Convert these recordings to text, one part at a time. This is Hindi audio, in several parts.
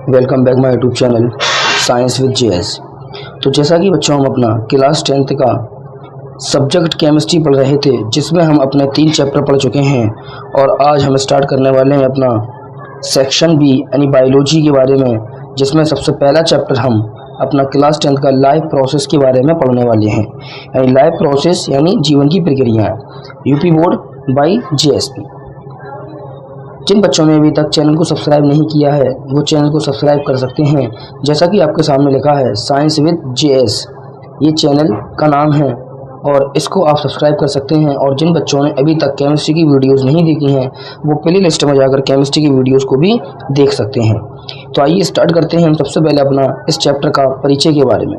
Welcome back my YouTube channel science with JS. तो जैसा कि बच्चों हम अपना क्लास 10th का सब्जेक्ट केमिस्ट्री पढ़ रहे थे, जिसमें हम अपने 3 चैप्टर पढ़ चुके हैं और आज हम स्टार्ट करने वाले हैं अपना सेक्शन बी यानी बायोलॉजी के बारे में, जिसमें सबसे पहला चैप्टर हम अपना क्लास 10th का लाइफ प्रोसेस के बारे में पढ़ने वाले हैं। यानी लाइफ प्रोसेस यानी जीवन की प्रक्रियाएँ, यूपी बोर्ड बाई जेएसपी। जिन बच्चों ने अभी तक चैनल को सब्सक्राइब नहीं किया है वो चैनल को सब्सक्राइब कर सकते हैं। जैसा कि आपके सामने लिखा है साइंस विद जेएस, ये चैनल का नाम है और इसको आप सब्सक्राइब कर सकते हैं। और जिन बच्चों ने अभी तक केमिस्ट्री की वीडियोस नहीं देखी हैं वो प्ले लिस्ट में जाकर केमिस्ट्री की वीडियोस को भी देख सकते हैं। तो आइए स्टार्ट करते हैं हम सबसे पहले अपना इस चैप्टर का परिचय के बारे में।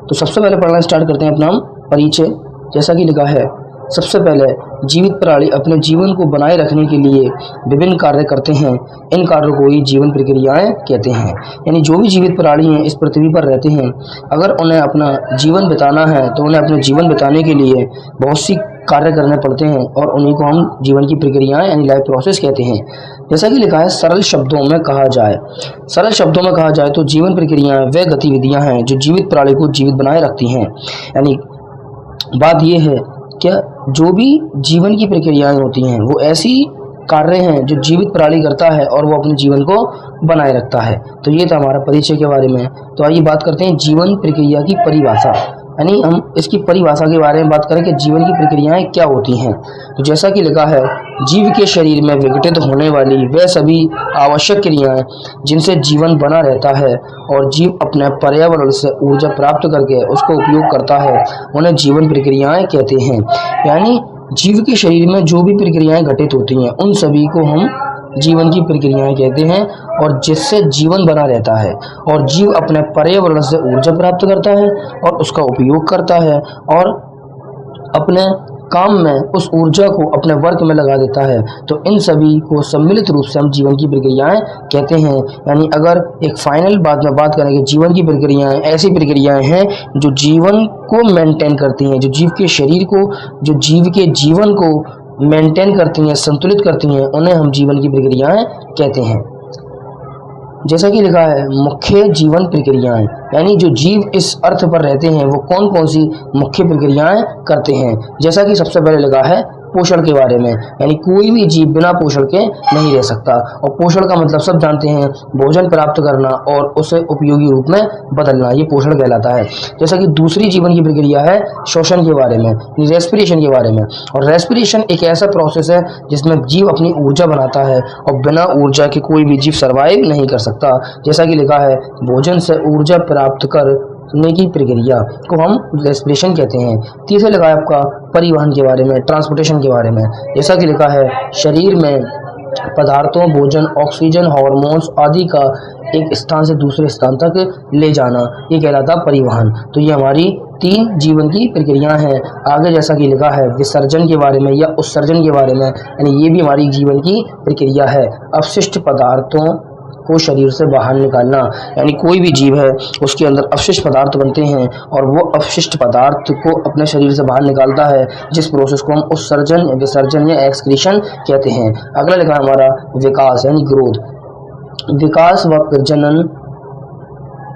तो सबसे पहले पढ़ना स्टार्ट करते हैं अपना परिचय। जैसा कि लिखा है, सबसे पहले जीवित प्राणी अपने जीवन को बनाए रखने के लिए विभिन्न कार्य करते हैं। इन कार्यों को ही जीवन प्रक्रियाएं कहते हैं। यानी जो भी जीवित प्राणी हैं इस पृथ्वी पर रहते हैं, अगर उन्हें अपना जीवन बिताना है तो उन्हें अपने जीवन बिताने के लिए बहुत सी कार्य करने पड़ते हैं और उन्हीं को हम जीवन की प्रक्रियाएं यानी लाइफ प्रोसेस कहते हैं। जैसा कि लिखा है, सरल शब्दों में कहा जाए तो जीवन प्रक्रियाएं वे गतिविधियां हैं जो जीवित प्राणी को जीवित बनाए रखती हैं। यानी बात यह है क्या जो भी जीवन की प्रक्रियाएं होती हैं वो ऐसी कार्य हैं जो जीवित प्राणी करता है और वो अपने जीवन को बनाए रखता है। तो ये था हमारा परिचय के बारे में। तो आइए बात करते हैं जीवन प्रक्रिया की परिभाषा, यानी हम इसकी परिभाषा के बारे में बात करें कि जीवन की प्रक्रियाएं क्या होती हैं। तो जैसा कि लिखा है, जीव के शरीर में विघटित होने वाली वे सभी आवश्यक क्रियाएं जिनसे जीवन बना रहता है और जीव अपने पर्यावरण से ऊर्जा प्राप्त करके उसका उपयोग करता है, उन्हें जीवन प्रक्रियाएं कहते हैं। यानी जीव के शरीर में जो भी प्रक्रियाएं घटित होती हैं उन सभी को हम जीवन की प्रक्रियाएं कहते हैं और जिससे जीवन बना रहता है और जीव अपने पर्यावरण से ऊर्जा प्राप्त करता है और उसका उपयोग करता है और अपने काम में उस ऊर्जा को अपने वर्क में लगा देता है। तो इन सभी को सम्मिलित रूप से हम जीवन की प्रक्रियाएं कहते हैं। यानी अगर एक फाइनल बात में बात करें कि जीवन की प्रक्रियाएं ऐसी प्रक्रियाएं हैं जो जीवन को मेंटेन करती हैं, जो जीव के शरीर को, जो जीव के जीवन को मेंटेन करती हैं, संतुलित करती हैं, उन्हें हम जीवन की प्रक्रियाएं कहते हैं। जैसा कि लिखा है, मुख्य जीवन प्रक्रियाएं, यानी जो जीव इस अर्थ पर रहते हैं वो कौन कौन सी मुख्य प्रक्रियाएं करते हैं। जैसा कि सबसे पहले लिखा है पोषण के बारे में, यानी कोई भी जीव बिना पोषण के नहीं रह सकता। और पोषण का मतलब सब जानते हैं, भोजन प्राप्त करना और उसे उपयोगी रूप में बदलना, ये पोषण कहलाता है। जैसा कि दूसरी जीवन की प्रक्रिया है श्वसन के बारे में, रेस्पिरेशन के बारे में। और रेस्पिरेशन एक ऐसा प्रोसेस है जिसमें जीव अपनी ऊर्जा बनाता है और बिना ऊर्जा के कोई भी जीव सर्वाइव नहीं कर सकता। जैसा कि लिखा है, भोजन से ऊर्जा प्राप्त करने की प्रक्रिया को हम रेस्पिरेशन कहते हैं। तीसरा लिखा है आपका परिवहन के बारे में, ट्रांसपोर्टेशन के बारे में। जैसा कि लिखा है, शरीर में पदार्थों, भोजन, ऑक्सीजन, हार्मोन्स आदि का एक स्थान से दूसरे स्थान तक ले जाना, ये कहलाता परिवहन। तो ये हमारी 3 जीवन की प्रक्रियाएं हैं। आगे जैसा कि लिखा है विसर्जन के बारे में या उत्सर्जन के बारे में, यानी ये भी हमारी जीवन की प्रक्रिया है। अपशिष्ट पदार्थों को शरीर से बाहर निकालना, यानी कोई भी जीव है उसके अंदर अपशिष्ट पदार्थ बनते हैं और वो अपशिष्ट पदार्थ को अपने शरीर से बाहर निकालता है, जिस प्रोसेस को हम उत्सर्जन, विसर्जन या एक्सक्रीशन कहते हैं। अगला लिखा है हमारा विकास यानी ग्रोथ। विकास व प्रजनन,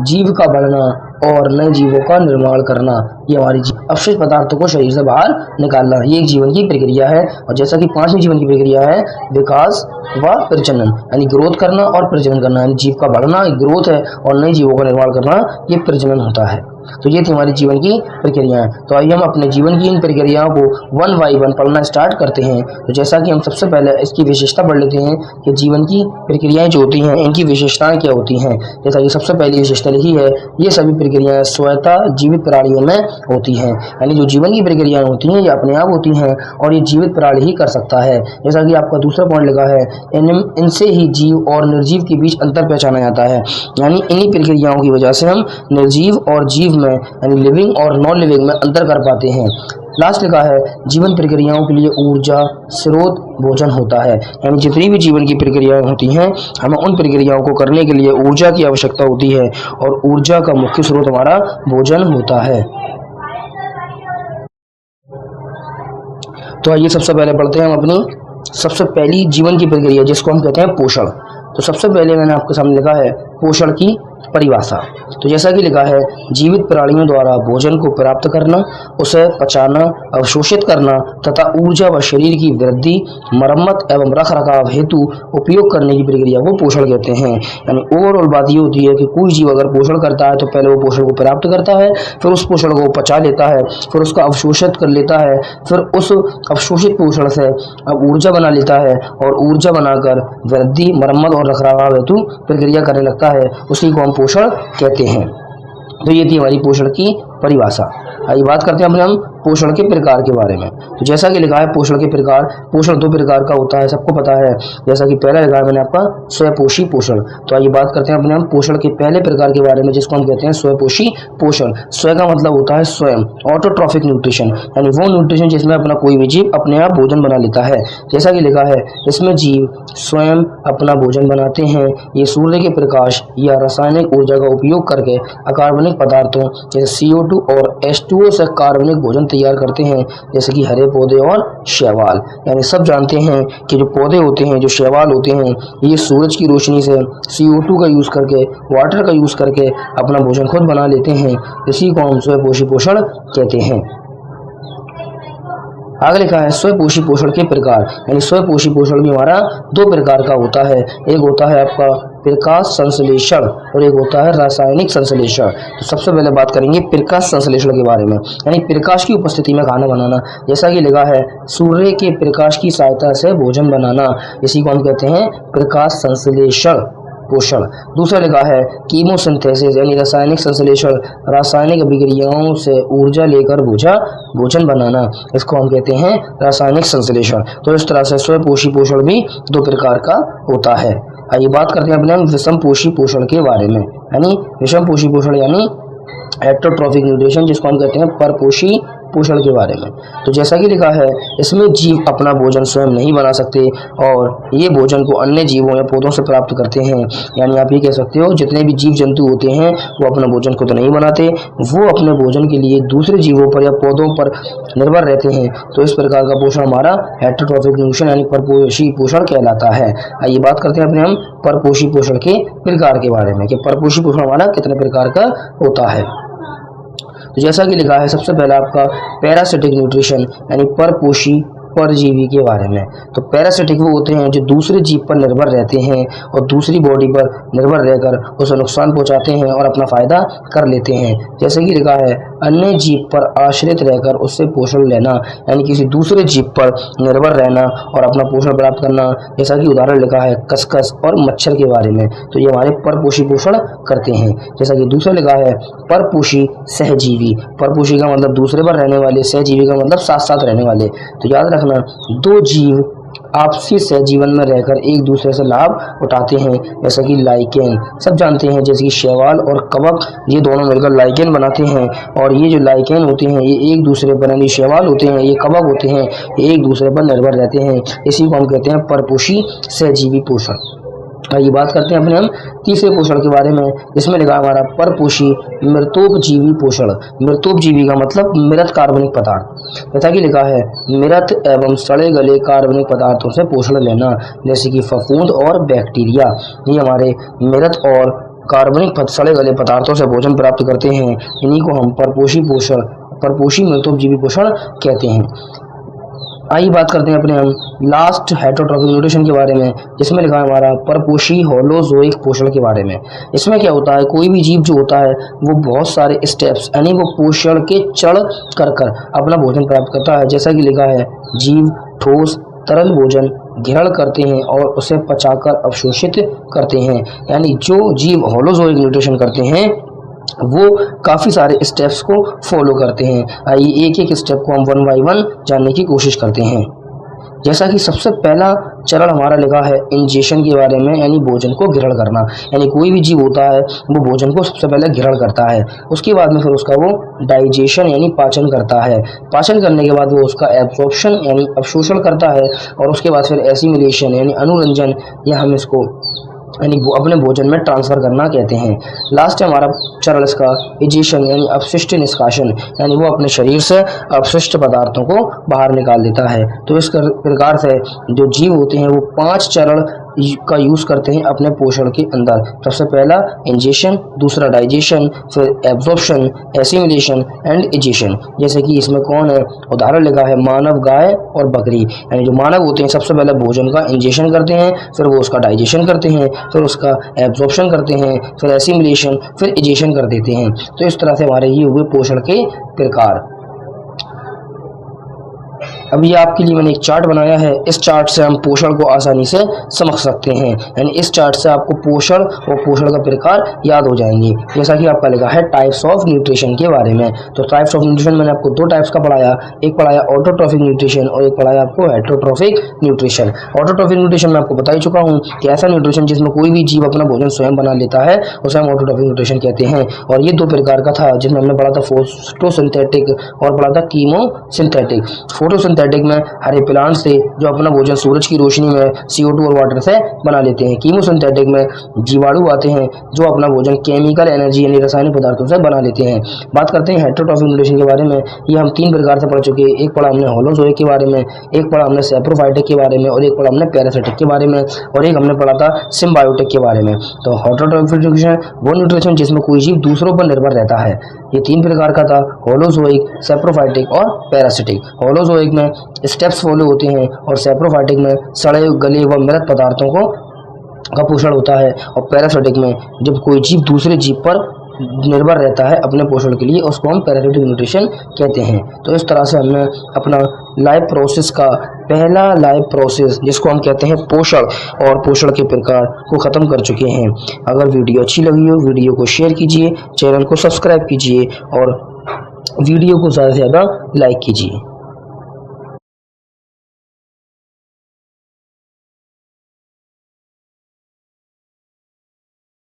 जीव का बढ़ना और नए जीवों का निर्माण करना, ये हमारी अपशिष्ट पदार्थों को शरीर से बाहर निकालना, ये एक जीवन की प्रक्रिया है। और जैसा कि 5वीं जीवन की प्रक्रिया है विकास व प्रजनन, यानी ग्रोथ करना और प्रजनन करना, यानी जीव का बढ़ना ग्रोथ है और नए जीवों का निर्माण करना ये प्रजनन होता है। तो ये थी हमारी जीवन की प्रक्रियाएं। तो आइए हम अपने जीवन की इन प्रक्रियाओं को 1 बाय 1 पढ़ना स्टार्ट करते हैं। तो जैसा कि हम सबसे पहले इसकी विशेषता पढ़ लेते हैं कि जीवन की प्रक्रियाएं जो होती हैं इनकी विशेषताएं क्या होती हैं। जैसा कि सबसे पहली विशेषता लिखी है, ये सभी प्रक्रियाएं स्वतः जीवित प्राणियों में होती हैं। यानी जो जीवन की प्रक्रियाएं होती हैं ये अपने आप होती हैं और ये जीवित प्राणी ही कर सकता है। जैसा कि आपका दूसरा पॉइंट लिखा है, इनसे ही जीव और निर्जीव के बीच अंतर पहचाना जाता है। यानी इन्हीं प्रक्रियाओं की वजह से हम निर्जीव और जीव में यानी लिविंग और नॉन लिविंग में अंतर कर पाते हैं। लास्ट लिखा है, जीवन प्रक्रियाओं के लिए ऊर्जा स्रोत भोजन होता है। यानी जितनी भी जीवन की प्रक्रियाएं होती हैं हमें उन प्रक्रियाओं को करने के लिए ऊर्जा की आवश्यकता होती है और ऊर्जा का मुख्य स्रोत हमारा भोजन होता है। तो आइए सबसे पहले पढ़ते हैं हम अपनी सबसे पहली जीवन की प्रक्रिया जिसको हम कहते हैं पोषण। तो सबसे पहले मैंने आपके सामने लिखा है पोषण की परिभाषा। तो जैसा कि लिखा है, जीवित प्राणियों द्वारा भोजन को प्राप्त करना, उसे पचाना, अवशोषित करना तथा ऊर्जा व शरीर की वृद्धि, मरम्मत एवं रख रखाव हेतु उपयोग करने की प्रक्रिया को पोषण कहते हैं। यानी ओवरऑल बात ये होती है कि कोई जीव अगर पोषण करता है तो पहले वो पोषण को प्राप्त करता है, फिर उस पोषण को पचा लेता है, फिर उसका अवशोषित कर लेता है, फिर उस अवशोषित पोषण से अब ऊर्जा बना लेता है और ऊर्जा बनाकर वृद्धि, मरम्मत और रख रखाव हेतु प्रक्रिया करने लगता है। उसी को हम पोषण कहते हैं। तो ये थी हमारी पोषण की परिभाषा। आइए बात करते हैं अपने हम पोषण के प्रकार के बारे में। तो जैसा कि लिखा है पोषण के प्रकार, पोषण दो प्रकार का होता है, सबको पता है। जैसा कि पहला लिखा है मैंने आपका स्वपोषी पोषण। तो आइए बात करते हैं अपने हम पोषण के पहले प्रकार के बारे में, जिसको हम कहते हैं स्वपोषी पोषण। स्व का मतलब होता है स्वयं, ऑटोट्रॉफिक न्यूट्रिशन, यानी वो न्यूट्रिशन जिसमें अपना कोई भी जीव अपने आप भोजन बना लेता है। जैसा कि लिखा है, इसमें जीव स्वयं अपना भोजन बनाते हैं। ये सूर्य के प्रकाश या रासायनिक ऊर्जा का उपयोग करके अकार्बनिक पदार्थों जैसे CO2 और H2O से कार्बनिक भोजन तैयार करते हैं, जैसे कि हरे पौधे और शैवाल। यानी सब जानते हैं कि जो पौधे होते हैं, जो शैवाल होते हैं, ये सूरज की रोशनी से CO2 का यूज़ करके, वाटर का यूज़ करके अपना भोजन खुद बना लेते हैं। इसी को हम स्वपोषी पोषण कहते हैं। आगे लिखा है स्वपोषी पोषण के प्रकार। यानी स्वपोषी पोषण भी हमारा दो प्रकार का होता है। एक होता है आपका प्रकाश संश्लेषण और एक होता है रासायनिक संश्लेषण। तो सबसे पहले बात करेंगे प्रकाश संश्लेषण के बारे में, यानी प्रकाश की उपस्थिति में खाना बनाना। जैसा कि लिखा है, सूर्य के प्रकाश की सहायता से भोजन बनाना, इसी को हम कहते हैं प्रकाश संश्लेषण पोषण। दूसरा लिखा है कीमोसिंथेसिस, यानी रासायनिक संश्लेषण, रासायनिक अभिक्रियाओं से ऊर्जा लेकर भोजन बनाना, इसको हम कहते हैं रासायनिक संश्लेषण। तो इस तरह से स्वपोषी पोषण भी दो प्रकार का होता है। आइए बात करते हैं अपने हम विषम पोषी पोषण के बारे में। यानी विषम पोषी पोषण यानी हेटेरोट्रॉफिक न्यूट्रिशन, जिसको हम कहते हैं परपोषी पोषण के बारे में। तो जैसा कि लिखा है, इसमें जीव अपना भोजन स्वयं नहीं बना सकते और ये भोजन को अन्य जीवों या पौधों से प्राप्त करते हैं। यानी आप ये कह सकते हो जितने भी जीव जंतु होते हैं वो अपना भोजन खुद नहीं बनाते, वो अपने भोजन के लिए दूसरे जीवों पर या पौधों पर निर्भर रहते हैं। तो इस प्रकार का पोषण हमारा हेटेरोट्रॉफिक न्यूट्रिशन यानी परपोषी पोषण कहलाता है। आइए बात करते हैं अपने हम परपोषी पोषण के प्रकार के बारे में कि परपोषी पोषण हमारा कितने प्रकार का होता है। तो जैसा कि लिखा है, सबसे पहला आपका पैरासिटिक न्यूट्रिशन यानी परपोषी परजीवी के बारे में। तो पैरासिटिक वो होते हैं जो दूसरे जीव पर निर्भर रहते हैं और दूसरी बॉडी पर निर्भर रहकर उसे नुकसान पहुंचाते हैं और अपना फायदा कर लेते हैं। जैसे कि लिखा है, अन्य जीव पर आश्रित रहकर उससे पोषण लेना, यानी किसी दूसरे जीव पर निर्भर रहना और अपना पोषण प्राप्त करना। जैसा कि उदाहरण लिखा है खसखस और मच्छर के बारे में। तो ये हमारे परपोषी पोषण करते हैं। जैसा कि दूसरा लिखा है परपोषी सहजीवी। परपोषी का मतलब दूसरे पर रहने वाले, सहजीवी का मतलब साथ साथ रहने वाले। तो याद रखना, दो जीव आपसी सहजीवन में रहकर एक दूसरे से लाभ उठाते हैं। जैसा कि लाइकेन, सब जानते हैं, जैसे कि शैवाल और कवक, ये दोनों मिलकर लाइकेन बनाते हैं। और ये जो लाइकेन होते हैं ये एक दूसरे पर, यानी शैवाल होते हैं, ये कवक होते हैं, ये एक दूसरे पर निर्भर रहते हैं। इसी को हम कहते हैं परपोषी सहजीवी पोषण। ये बात करते हैं अपने हम तीसरे पोषण के बारे में, जिसमें लिखा हमारा परपोषी मृतोपजीवी पोषण। मृतोपजीवी का मतलब मृत कार्बनिक पदार्थ। जैसा कि लिखा है, मृत एवं सड़े गले कार्बनिक पदार्थों से पोषण लेना, जैसे कि फफूंद और बैक्टीरिया। ये हमारे मृत और कार्बनिक सड़े गले पदार्थों से भोजन प्राप्त करते हैं। इन्हीं को हम परपोषी मृतोपजीवी पोषण कहते हैं। आइए बात करते हैं अपने हम लास्ट हेटेरोट्रॉफिक न्यूट्रिशन के बारे में, जिसमें लिखा है हमारा परपोषी होलोजोइक पोषण के बारे में। इसमें क्या होता है, कोई भी जीव जो होता है वो बहुत सारे स्टेप्स यानी वो पोषण के चढ़ कर अपना भोजन प्राप्त करता है। जैसा कि लिखा है, जीव ठोस तरल भोजन ग्रहण करते हैं और उसे पचाकर अवशोषित करते हैं। यानी जो जीव होलोजोइक न्यूट्रिशन करते हैं वो काफ़ी सारे स्टेप्स को फॉलो करते हैं। आइए एक एक स्टेप को हम 1 बाय 1 जानने की कोशिश करते हैं। जैसा कि सबसे पहला चरण हमारा लिखा है इंजेशन के बारे में, यानी भोजन को ग्रहण करना। यानी कोई भी जीव होता है वो भोजन को सबसे पहले ग्रहण करता है, उसके बाद में फिर उसका वो डाइजेशन यानी पाचन करता है। पाचन करने के बाद वो उसका एब्जॉर्प्शन यानी अवशोषण करता है और उसके बाद फिर एसिमिलेशन यानी अनुरंजन, या हम इसको यानी वो अपने भोजन में ट्रांसफ़र करना कहते हैं। लास्ट है हमारा चरण इसका इजेशन यानी अपशिष्ट निष्कासन, यानी वो अपने शरीर से अपशिष्ट पदार्थों को बाहर निकाल देता है। तो इस प्रकार से जो जीव होते हैं वो 5 चरण का यूज़ करते हैं अपने पोषण के अंदर। सबसे पहला इंजेशन, दूसरा डाइजेशन, फिर एब्जॉर्प्शन, एसिमिलेशन एंड इजेशन। जैसे कि इसमें कौन है, उदाहरण लिखा है मानव, गाय और बकरी। यानी जो मानव होते हैं सबसे पहले भोजन का इंजेशन करते हैं, फिर वो उसका डाइजेशन करते हैं, फिर उसका एब्जॉर्प्शन करते हैं, फिर एसिमिलेशन, फिर इजेशन कर देते हैं। तो इस तरह से हमारे ये हुए पोषण के प्रकार। अब ये आपके लिए मैंने एक चार्ट बनाया है। इस चार्ट से हम पोषण को आसानी से समझ सकते हैं। यानी इस चार्ट से आपको पोषण और पोषण का प्रकार याद हो जाएंगे। जैसा कि आपका लिखा है टाइप्स ऑफ न्यूट्रिशन के बारे में। तो टाइप्स ऑफ न्यूट्रिशन मैंने आपको दो टाइप्स का पढ़ाया, एक पढ़ाया ऑटोट्रॉफिक न्यूट्रिशन और एक पढ़ाया आपको हेटेरोट्रॉफिक न्यूट्रिशन। ऑटोट्रॉफिक न्यूट्रिशन मैं आपको बता ही चुका हूँ कि ऐसा न्यूट्रिशन जिसमें कोई भी जीव अपना भोजन स्वयं बना लेता है उसे हम ऑटोट्रॉफिक न्यूट्रिशन कहते हैं। और ये दो प्रकार का था जिसमें हमने पढ़ा था फोटोसिंथेटिक और पढ़ा था कीमोसिंथेटिक। फोटोसिंथेटिक में हरे प्लांट से जो अपना भोजन सूरज की रोशनी में CO2 और वाटर से बना लेते हैं। कीमोसिंथेटिक में जीवाणु आते हैं जो अपना भोजन केमिकल एनर्जी यानी रासायनिक पदार्थों से बना लेते हैं। बात करते हैं हेटेरोट्रॉफिक न्यूट्रिशन के बारे में। ये हम तीन प्रकार से पढ़ चुके हैं। एक पढ़ा हमने होलोजोइक के बारे में, एक पढ़ा हमने सैप्रोफाइटिक के बारे में और एक पढ़ा हमने पैरासिटिक के बारे में और एक हमने पढ़ा था सिम्बायोटिक के बारे में। तो हेटेरोट्रॉफिक न्यूट्रिशन वो न्यूट्रिशन जिसमें कोई जीव दूसरों पर निर्भर रहता है। ये तीन प्रकार का था, होलोजोइक, सैप्रोफाइटिक और पैरासिटिक। होलोजोइक में स्टेप्स फॉलो होते हैं और सैप्रोफाइटिक में सड़े गले व मृत पदार्थों को का पोषण होता है और पैरासिटिक में जब कोई जीव दूसरे जीव पर निर्भर रहता है अपने पोषण के लिए उसको हम पैरासिटिक न्यूट्रिशन कहते हैं। तो इस तरह से हमने अपना लाइफ प्रोसेस का पहला लाइफ प्रोसेस जिसको हम कहते हैं पोषण और पोषण के प्रकार को ख़त्म कर चुके हैं। अगर वीडियो अच्छी लगी हो वीडियो को शेयर कीजिए, चैनल को सब्सक्राइब कीजिए और वीडियो को ज़्यादा से ज़्यादा लाइक कीजिए।